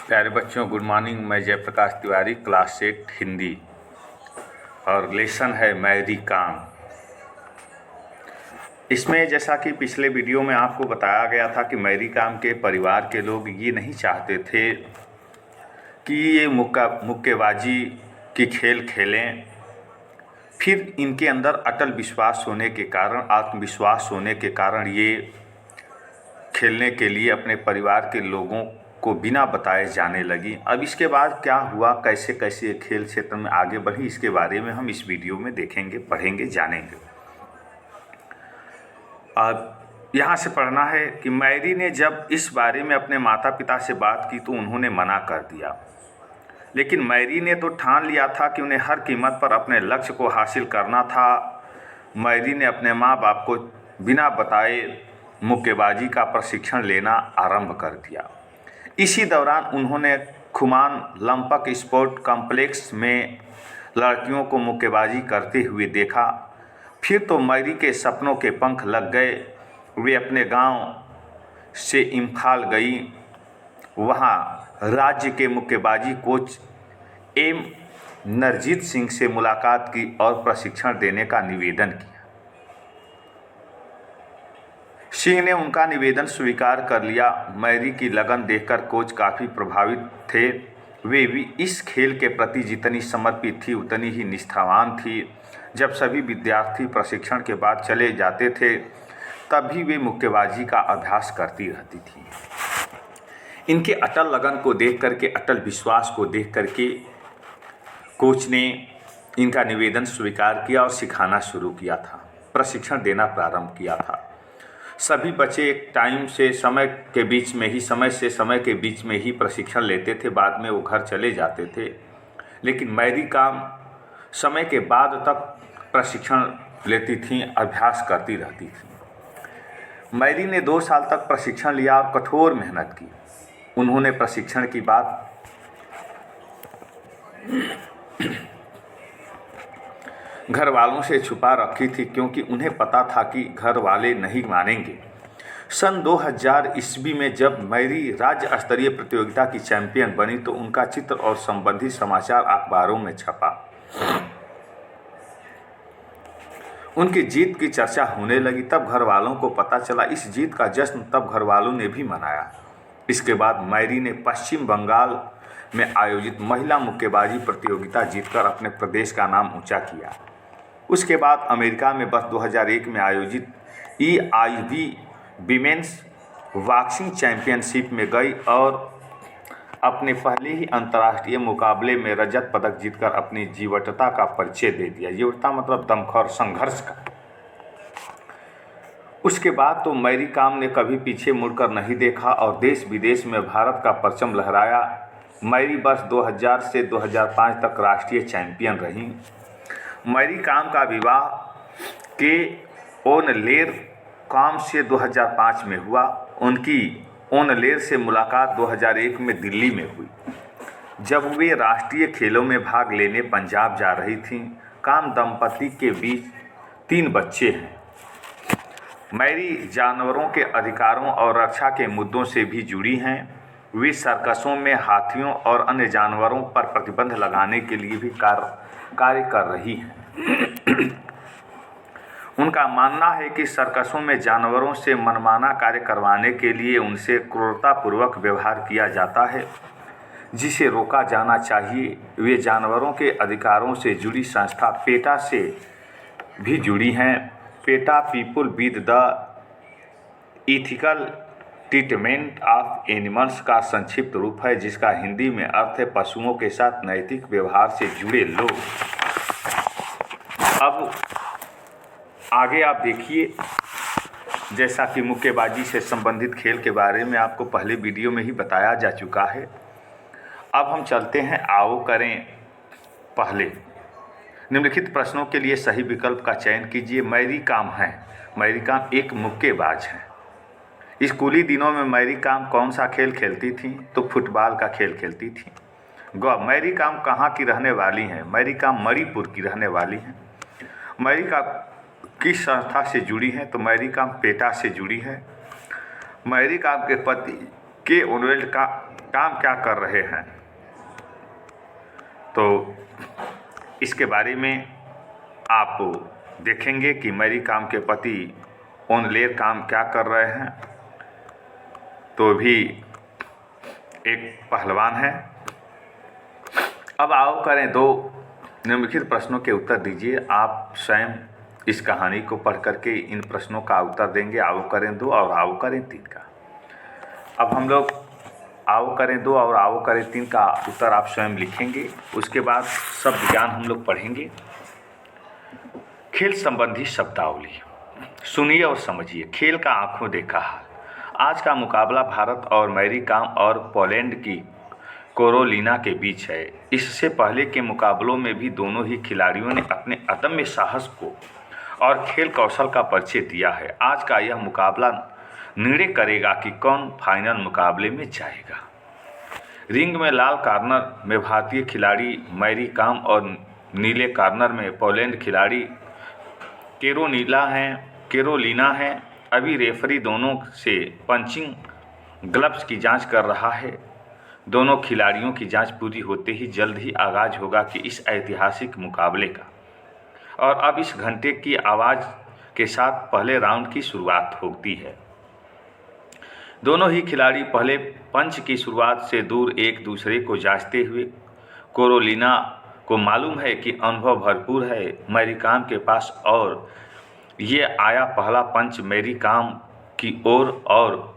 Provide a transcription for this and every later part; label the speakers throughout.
Speaker 1: प्यारे बच्चों, good morning. मैं जयप्रकाश तिवारी, क्लास 8 हिंदी, और लेसन है मैरी काम। इसमें जैसा कि पिछले वीडियो में आपको बताया गया था कि मैरी काम के परिवार के लोग ये नहीं चाहते थे कि ये मुक्केबाजी की खेल खेलें। फिर इनके अंदर अटल विश्वास होने के कारण, आत्मविश्वास होने के कारण ये खेलने के लिए अपने परिवार के लोगों को बिना बताए जाने लगी। अब इसके बाद क्या हुआ, कैसे कैसे ये खेल क्षेत्र में आगे बढ़ी, इसके बारे में हम इस वीडियो में देखेंगे, पढ़ेंगे, जानेंगे। अब यहाँ से पढ़ना है कि मैरी ने जब इस बारे में अपने माता पिता से बात की तो उन्होंने मना कर दिया। लेकिन मैरी ने तो ठान लिया था कि उन्हें हर कीमत पर अपने लक्ष्य को हासिल करना था। मैरी ने अपने माँ बाप को बिना बताए मुक्केबाजी का प्रशिक्षण लेना आरंभ कर दिया। इसी दौरान उन्होंने खुमान लंपक स्पोर्ट कॉम्प्लेक्स में लड़कियों को मुक्केबाजी करते हुए देखा। फिर तो मैरी के सपनों के पंख लग गए। वे अपने गांव से इम्फाल गई। वहां राज्य के मुक्केबाजी कोच एम नरजीत सिंह से मुलाकात की और प्रशिक्षण देने का निवेदन किया। सिंह ने उनका निवेदन स्वीकार कर लिया। मैरी की लगन देखकर कोच काफ़ी प्रभावित थे। वे भी इस खेल के प्रति जितनी समर्पित थी उतनी ही निष्ठावान थी। जब सभी विद्यार्थी प्रशिक्षण के बाद चले जाते थे तब भी वे मुक्केबाजी का अभ्यास करती रहती थी। इनके अटल लगन को देख करके, अटल विश्वास को देख करके कोच ने इनका निवेदन स्वीकार किया और सिखाना शुरू किया था, प्रशिक्षण देना प्रारंभ किया था। सभी बच्चे एक टाइम से समय से समय के बीच में ही प्रशिक्षण लेते थे। बाद में वो घर चले जाते थे। लेकिन मैरी काम समय के बाद तक प्रशिक्षण लेती थीं, अभ्यास करती रहती थीं। मैरी ने 2 साल तक प्रशिक्षण लिया और कठोर मेहनत की। उन्होंने प्रशिक्षण की बात घर वालों से छुपा रखी थी, क्योंकि उन्हें पता था कि घर वाले नहीं मानेंगे। सन 2000 ईस्वी में जब मैरी राज्य स्तरीय प्रतियोगिता की चैंपियन बनी तो उनका चित्र और संबंधित समाचार अखबारों में छपा। उनकी जीत की चर्चा होने लगी। तब घर वालों को पता चला। इस जीत का जश्न तब घर वालों ने भी मनाया। इसके बाद मैरी ने पश्चिम बंगाल में आयोजित महिला मुक्केबाजी प्रतियोगिता जीतकर अपने प्रदेश का नाम ऊंचा किया। उसके बाद अमेरिका में वर्ष 2001 में आयोजित EIV विमेंस बॉक्सिंग चैंपियनशिप में गई और अपने पहले ही अंतर्राष्ट्रीय मुकाबले में रजत पदक जीतकर अपनी जीवटता का परिचय दे दिया। जीवटता मतलब दमखम, संघर्ष का। उसके बाद तो मैरी काम ने कभी पीछे मुड़कर नहीं देखा और देश विदेश में भारत का परचम लहराया। मैरी वर्ष 2000 से 2005 तक राष्ट्रीय चैंपियन रहीं। मैरी काम का विवाह के ओनलेर काम से 2005 में हुआ। उनकी ओनलेर से मुलाकात 2001 में दिल्ली में हुई, जब वे राष्ट्रीय खेलों में भाग लेने पंजाब जा रही थीं। काम दंपति के बीच 3 बच्चे हैं। मैरी जानवरों के अधिकारों और रक्षा के मुद्दों से भी जुड़ी हैं। वे सर्कसों में हाथियों और अन्य जानवरों पर प्रतिबंध लगाने के लिए भी कार्य कर रही हैं। उनका मानना है कि सर्कसों में जानवरों से मनमाना कार्य करवाने के लिए उनसे क्रूरतापूर्वक व्यवहार किया जाता है, जिसे रोका जाना चाहिए। वे जानवरों के अधिकारों से जुड़ी संस्था पेटा से भी जुड़ी हैं। PETA people with the ethical treatment of animals का संक्षिप्त रूप है, जिसका हिंदी में अर्थ है पशुओं के साथ नैतिक व्यवहार से जुड़े लोग। अब आगे आप देखिए, जैसा कि मुक्केबाजी से संबंधित खेल के बारे में आपको पहले वीडियो में ही बताया जा चुका है। अब हम चलते हैं, आओ करें पहले निम्नलिखित प्रश्नों के लिए सही विकल्प का चयन कीजिए। मैरी काम है। मैरी काम एक मुक्केबाज है। स्कूली दिनों में मैरी काम कौन सा खेल खेलती थी? तो फुटबॉल का खेल खेलती थी। मैरी काम कहाँ की रहने वाली हैं? मैरी काम मणिपुर की रहने वाली हैं। मैरी काम किस संस्था से जुड़ी हैं? तो मैरी काम पेटा से जुड़ी है। मैरी काम के पति के ओनवेल्ट का काम क्या कर रहे हैं। तो इसके बारे में आप देखेंगे कि मैरी कॉम के पति ओनलेर काम क्या कर रहे हैं। तो भी एक पहलवान है। अब आओ करें 2 निम्नलिखित प्रश्नों के उत्तर दीजिए। आप स्वयं इस कहानी को पढ़ करके इन प्रश्नों का उत्तर देंगे। आओ करें 2 और आओ करें 3 का। अब हम लोग आओ करें 2 और आओ करें 3 का उत्तर आप स्वयं लिखेंगे। उसके बाद शब्द ज्ञान हम लोग पढ़ेंगे। खेल संबंधी शब्दावली सुनिए और समझिए। खेल का आंखों देखा हाल। आज का मुकाबला भारत और मैरी कॉम और पोलैंड की कोरोलिना के बीच है। इससे पहले के मुकाबलों में भी दोनों ही खिलाड़ियों ने अपने अदम्य साहस को और खेल कौशल का परिचय दिया है। आज का यह मुकाबला निर्णय करेगा कि कौन फाइनल मुकाबले में जाएगा। रिंग में लाल कॉर्नर में भारतीय खिलाड़ी मैरी कॉम और नीले कॉर्नर में पोलैंड खिलाड़ी केरोलिना हैं। अभी रेफरी दोनों से पंचिंग ग्लव्स की जांच कर रहा है। दोनों खिलाड़ियों की जांच पूरी होते ही जल्द ही आगाज होगा कि इस ऐतिहासिक मुकाबले का। और अब इस घंटे की आवाज़ के साथ पहले राउंड की शुरुआत होती है। दोनों ही खिलाड़ी पहले पंच की शुरुआत से दूर एक दूसरे को जांचते हुए। कोरोलिना को मालूम है कि अनुभव भरपूर है मैरी कॉम के पास और ये आया पहला पंच मैरी कॉम की ओर और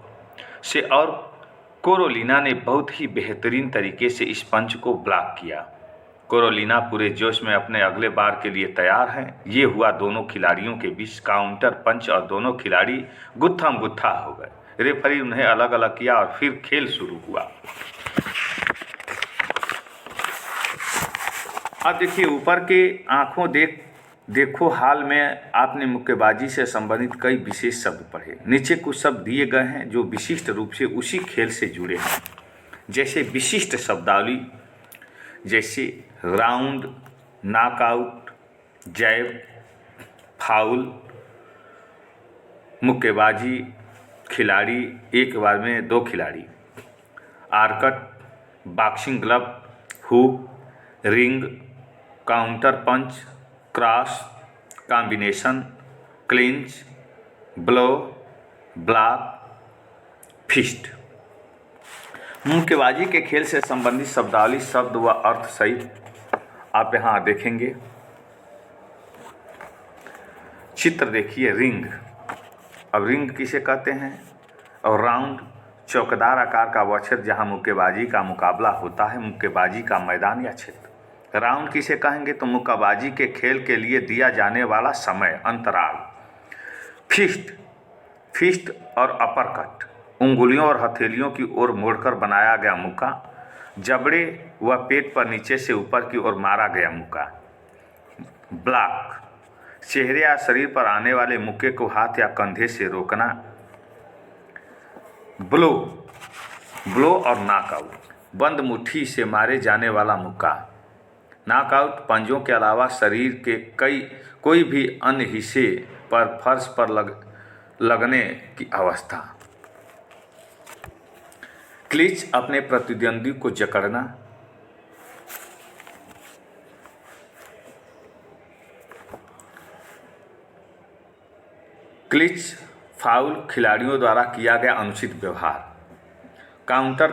Speaker 1: कोरोलिना ने बहुत ही बेहतरीन तरीके से इस पंच को ब्लॉक किया। कोरोलिना पूरे जोश में अपने अगले बार के लिए तैयार हैं। ये हुआ दोनों खिलाड़ियों के बीच काउंटर पंच और दोनों खिलाड़ी गुत्थम गुत्था हो गए। रेफरी उन्हें अलग अलग किया और फिर खेल शुरू हुआ। अब देखिए ऊपर के आंखों देखो हाल में आपने मुक्केबाजी से संबंधित कई विशेष शब्द पढ़े। नीचे कुछ शब्द दिए गए हैं जो विशिष्ट रूप से उसी खेल से जुड़े हैं। जैसे विशिष्ट शब्दावली जैसे राउंड, नॉकआउट, जैब, फाउल, मुक्केबाजी, खिलाड़ी, एक बार में 2 खिलाड़ी, आर्कट, boxing glove, hook, ring, counter punch, cross, combination, clinch, blow, block, fist. मुक्केबाजी के खेल से संबंधित शब्दावली शब्द व अर्थ सहित आप यहाँ देखेंगे। चित्र देखिए। रिंग, अब रिंग किसे कहते हैं। और राउंड, चौकदार आकार का वह क्षेत्र जहाँ मुक्केबाजी का मुकाबला होता है, मुक्केबाजी का मैदान या क्षेत्र। राउंड किसे कहेंगे तो मुक्केबाजी के खेल के लिए दिया जाने वाला समय, अंतराल। फिस्ट और अपरकट, उंगलियों और हथेलियों की ओर मोड़कर बनाया गया मुक्का। जबड़े व पेट पर नीचे से ऊपर की ओर मारा गया मुक्का। ब्लॉक, चेहरे या शरीर पर आने वाले मुक्के को हाथ या कंधे से रोकना। ब्लो और नॉकआउट, बंद मुट्ठी से मारे जाने वाला मुक्का। नॉकआउट, पंजों के अलावा शरीर के कोई भी अन्य हिस्से पर फर्श पर लगने की अवस्था। क्लिच, अपने प्रतिद्वंदी को जकड़ना। क्लिच, फाउल, खिलाड़ियों द्वारा किया गया अनुचित व्यवहार। काउंटर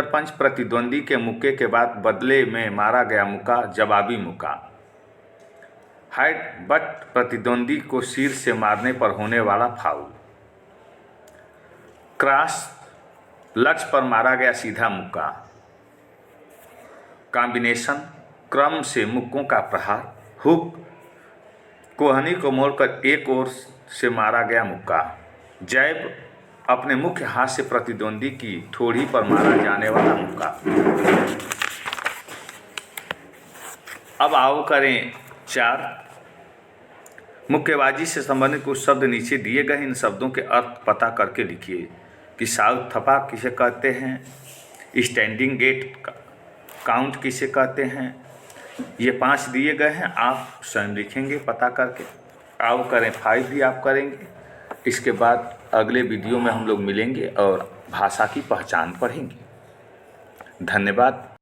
Speaker 1: पंच, प्रतिद्वंदी के मुक्के के बाद बदले में मारा गया मुक्का, जवाबी मुक्का। हेडबट, प्रतिद्वंदी को सिर से मारने पर होने वाला फाउल। क्रॉस, लक्ष्य पर मारा गया सीधा मुक्का। कॉम्बिनेशन, क्रम से मुक्कों का प्रहार। हुक, कोहनी को मोड़कर एक ओर से मारा गया मुक्का। जैब, अपने मुख्य हाथ से प्रतिद्वंदी की ठोड़ी पर मारा जाने वाला मुक्का। अब आओ करें 4। मुक्केबाजी से संबंधित कुछ शब्द नीचे दिए गए। इन शब्दों के अर्थ पता करके लिखिए कि साउथ थपा किसे कहते हैं, स्टैंडिंग गेट काउंट किसे कहते हैं। ये 5 दिए गए हैं, आप स्वयं लिखेंगे पता करके। आओ करें 5 भी आप करेंगे। इसके बाद अगले वीडियो में हम लोग मिलेंगे और भाषा की पहचान पढ़ेंगे। धन्यवाद।